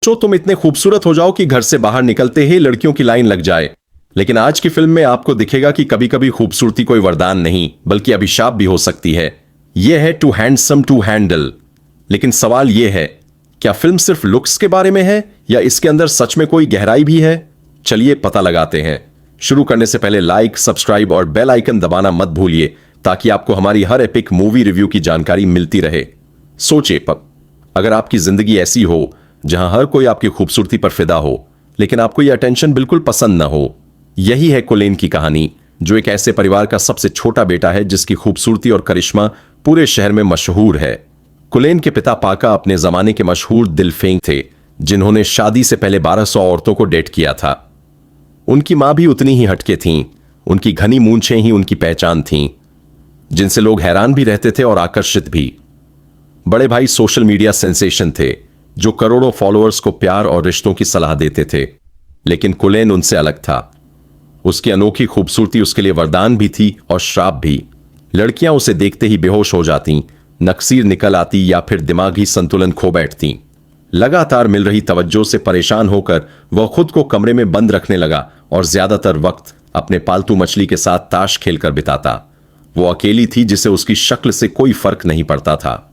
सोचो तुम इतने खूबसूरत हो जाओ कि घर से बाहर निकलते ही लड़कियों की लाइन लग जाए। लेकिन आज की फिल्म में आपको दिखेगा कि कभी कभी खूबसूरती कोई वरदान नहीं बल्कि अभिशाप भी हो सकती है। यह है टू हैंडसम टू हैंडल। लेकिन सवाल यह है, क्या फिल्म सिर्फ लुक्स के बारे में है या इसके अंदर सच में कोई गहराई भी है? चलिए पता लगाते हैं। शुरू करने से पहले लाइक, सब्सक्राइब और बेल आइकन दबाना मत भूलिए ताकि आपको हमारी हर एपिक मूवी रिव्यू की जानकारी मिलती रहे। सोचिए, अगर आपकी जिंदगी ऐसी हो जहां हर कोई आपकी खूबसूरती पर फिदा हो लेकिन आपको यह अटेंशन बिल्कुल पसंद न हो। यही है कुलेन की कहानी, जो एक ऐसे परिवार का सबसे छोटा बेटा है जिसकी खूबसूरती और करिश्मा पूरे शहर में मशहूर है। कुलेन के पिता पाका अपने जमाने के मशहूर दिलफेंग थे, जिन्होंने शादी से पहले 1200 औरतों को डेट किया था। उनकी मां भी उतनी ही हटके थीं। उनकी घनी मूंछें ही उनकी पहचान थीं, जिनसे लोग हैरान भी रहते थे और आकर्षित भी। बड़े भाई सोशल मीडिया सेंसेशन थे, जो करोड़ों फॉलोअर्स को प्यार और रिश्तों की सलाह देते थे। लेकिन कुलेन उनसे अलग था। उसकी अनोखी खूबसूरती उसके लिए वरदान भी थी और श्राप भी। लड़कियां उसे देखते ही बेहोश हो जातीं, नक्सीर निकल आती या फिर दिमागी संतुलन खो बैठतीं। लगातार मिल रही तवज्जो से परेशान होकर वह खुद को कमरे में बंद रखने लगा और ज्यादातर वक्त अपने पालतू मछली के साथ ताश खेलकर बिताता। वो अकेली थी जिसे उसकी शक्ल से कोई फर्क नहीं पड़ता था।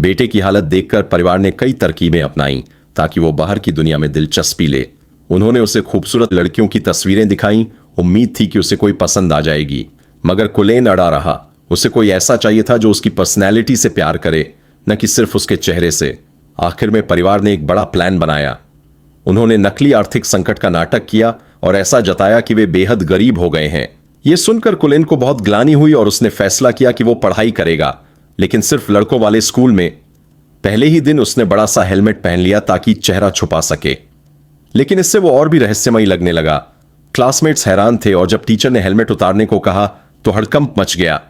बेटे की हालत देखकर परिवार ने कई तरकीबें अपनाई ताकि वो बाहर की दुनिया में दिलचस्पी ले। उन्होंने उसे खूबसूरत लड़कियों की तस्वीरें दिखाई। उम्मीद थी कि उसे कोई पसंद आ जाएगी, मगर कुलेन अड़ा रहा। उसे कोई ऐसा चाहिए था जो उसकी पर्सनैलिटी से प्यार करे, न कि सिर्फ उसके चेहरे से। आखिर में परिवार ने एक बड़ा प्लान बनाया। उन्होंने नकली आर्थिक संकट का नाटक किया और ऐसा जताया कि वे बेहद गरीब हो गए हैं। यह सुनकर कुलेन को बहुत ग्लानि हुई और उसने फैसला किया कि वो पढ़ाई करेगा, लेकिन सिर्फ लड़कों वाले स्कूल में। पहले ही दिन उसने बड़ा सा हेलमेट पहन लिया ताकि चेहरा छुपा सके, लेकिन इससे वो और भी रहस्यमयी लगने लगा। क्लासमेट्स हैरान थे और जब टीचर ने हेलमेट उतारने को कहा तो हड़कंप मच गया।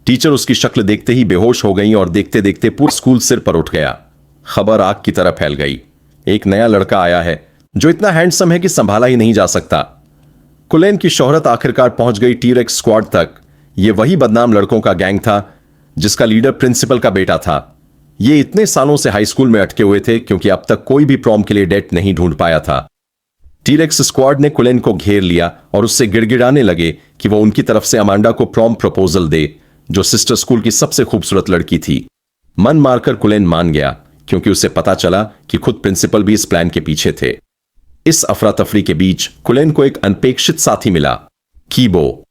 टीचर उसकी शक्ल देखते ही बेहोश हो गई और देखते देखते पूरा स्कूल सिर पर उठ गया। खबर आग की तरह फैल गई। एक नया लड़का आया है जो इतना हैंडसम है कि संभाला ही नहीं जा सकता। कुलेन की शोहरत आखिरकार पहुंच गई टी-रेक्स स्क्वाड तक। यह वही बदनाम लड़कों का गैंग था जिसका लीडर प्रिंसिपल का बेटा था। ये इतने सालों से हाई स्कूल में अटके हुए थे क्योंकि अब तक कोई भी प्रॉम के लिए डेट नहीं ढूंढ पाया था। टी-रेक्स स्क्वाड ने कुलेन को घेर लिया और उससे गिड़गिड़ाने लगे कि वो उनकी तरफ से अमांडा को प्रॉम प्रपोजल दे, जो सिस्टर स्कूल की सबसे खूबसूरत लड़की थी। मन मारकर कुलेन मान गया क्योंकि उसे पता चला कि खुद प्रिंसिपल भी इस प्लान के पीछे थे। इस अफरा तफरी के बीच कुलेन को एक अनपेक्षित साथी मिला, कीबो।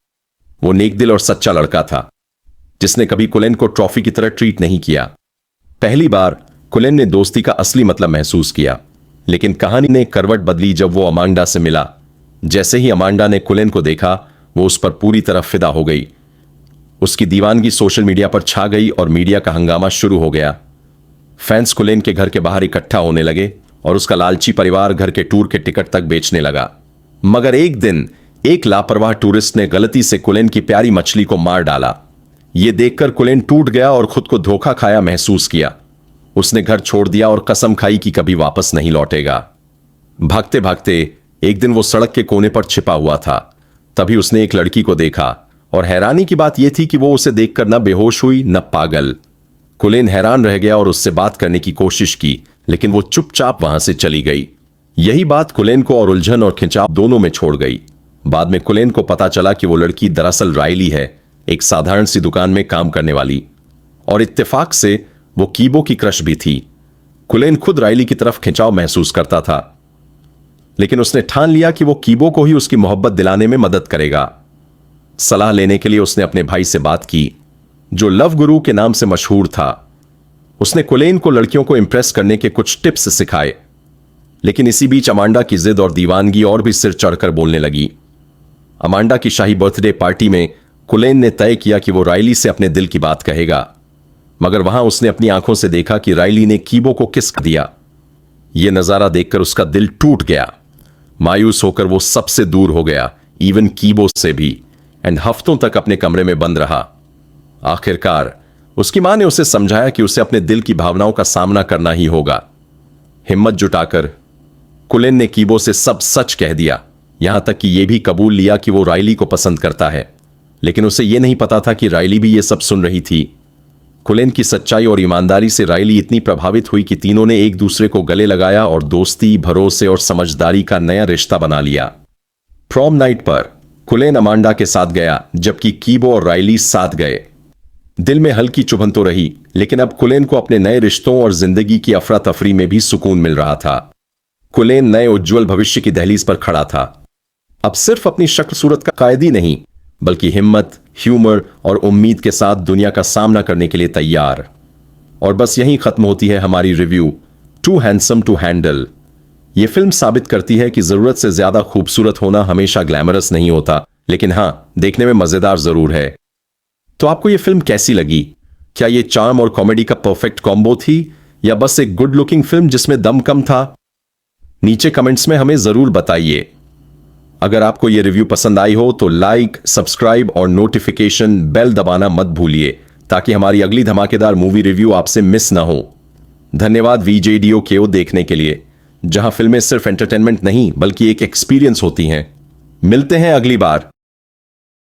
वो नेकदिल और सच्चा लड़का था जिसने कभी कुलेन को ट्रॉफी की तरह ट्रीट नहीं किया। पहली बार कुलेन ने दोस्ती का असली मतलब महसूस किया, लेकिन कहानी ने करवट बदली जब वो अमांडा से मिला। जैसे ही अमांडा ने कुलेन को देखा, वो उस पर पूरी तरह फिदा हो गई। उसकी दीवानगी सोशल मीडिया पर छा गई और मीडिया का हंगामा शुरू हो गया। फैंस कुलेन के घर के बाहर इकट्ठा होने लगे और उसका लालची परिवार घर के टूर के टिकट तक बेचने लगा। मगर एक दिन एक लापरवाह टूरिस्ट ने गलती से कुलेन की प्यारी मछली को मार डाला। यह देखकर कुलेन टूट गया और खुद को धोखा खाया महसूस किया। उसने घर छोड़ दिया और कसम खाई कि कभी वापस नहीं लौटेगा। भागते भागते एक दिन वो सड़क के कोने पर छिपा हुआ था। तभी उसने एक लड़की को देखा और हैरानी की बात यह थी कि वो उसे देखकर न बेहोश हुई न पागल। कुलेन हैरान रह गया और उससे बात करने की कोशिश की, लेकिन वो चुपचाप वहां से चली गई। यही बात कुलेन को और उलझन और खिंचाव दोनों में छोड़ गई। बाद में कुलेन को पता चला कि वो लड़की दरअसल राइली है, एक साधारण सी दुकान में काम करने वाली, और इत्तेफाक से वो कीबो की क्रश भी थी। कुलेन खुद राइली की तरफ खिंचाव महसूस करता था, लेकिन उसने ठान लिया कि वो कीबो को ही उसकी मोहब्बत दिलाने में मदद करेगा। सलाह लेने के लिए उसने अपने भाई से बात की, जो लव गुरु के नाम से मशहूर था। उसने कुलेन को लड़कियों को इंप्रेस करने के कुछ टिप्स सिखाए। लेकिन इसी बीच अमांडा की जिद और दीवानगी और भी सिर चढ़कर बोलने लगी। अमांडा की शाही बर्थडे पार्टी में कुलेन ने तय किया कि वो राइली से अपने दिल की बात कहेगा, मगर वहां उसने अपनी आंखों से देखा कि राइली ने कीबो को किस दिया। यह नजारा देखकर उसका दिल टूट गया। मायूस होकर वो सबसे दूर हो गया, इवन कीबो से भी, एंड हफ्तों तक अपने कमरे में बंद रहा। आखिरकार उसकी मां ने उसे समझाया कि उसे अपने दिल की भावनाओं का सामना करना ही होगा। हिम्मत जुटाकर कुलेन ने कीबो से सब सच कह दिया, यहां तक कि यह भी कबूल लिया कि वो राइली को पसंद करता है। लेकिन उसे यह नहीं पता था कि राइली भी यह सब सुन रही थी। कुलेन की सच्चाई और ईमानदारी से राइली इतनी प्रभावित हुई कि तीनों ने एक दूसरे को गले लगाया और दोस्ती, भरोसे और समझदारी का नया रिश्ता बना लिया। प्रॉम नाइट पर कुलेन अमांडा के साथ गया, जबकि कीबो और राइली साथ गए। दिल में हल्की चुभन तो रही, लेकिन अब कुलेन को अपने नए रिश्तों और जिंदगी की अफरा तफरी में भी सुकून मिल रहा था। कुलेन नए उज्जवल भविष्य की दहलीज पर खड़ा था। अब सिर्फ अपनी शक्ल सूरत का कायदी नहीं, बल्कि हिम्मत, ह्यूमर और उम्मीद के साथ दुनिया का सामना करने के लिए तैयार। और बस यहीं खत्म होती है हमारी review too handsome to handle. यह फिल्म साबित करती है कि जरूरत से ज्यादा खूबसूरत होना हमेशा ग्लैमरस नहीं होता, लेकिन हां, देखने में मजेदार जरूर है। तो आपको यह फिल्म कैसी लगी? क्या यह चार्म और कॉमेडी का परफेक्ट कॉम्बो थी, या बस एक गुड लुकिंग फिल्म जिसमें दम कम था? नीचे कमेंट्स में हमें जरूर बताइए। अगर आपको यह रिव्यू पसंद आई हो तो लाइक, सब्सक्राइब और नोटिफिकेशन बेल दबाना मत भूलिए, ताकि हमारी अगली धमाकेदार मूवी रिव्यू आपसे मिस ना हो। धन्यवाद VJDO KO देखने के लिए, जहां फिल्में सिर्फ एंटरटेनमेंट नहीं बल्कि एक एक्सपीरियंस होती हैं। मिलते हैं अगली बार।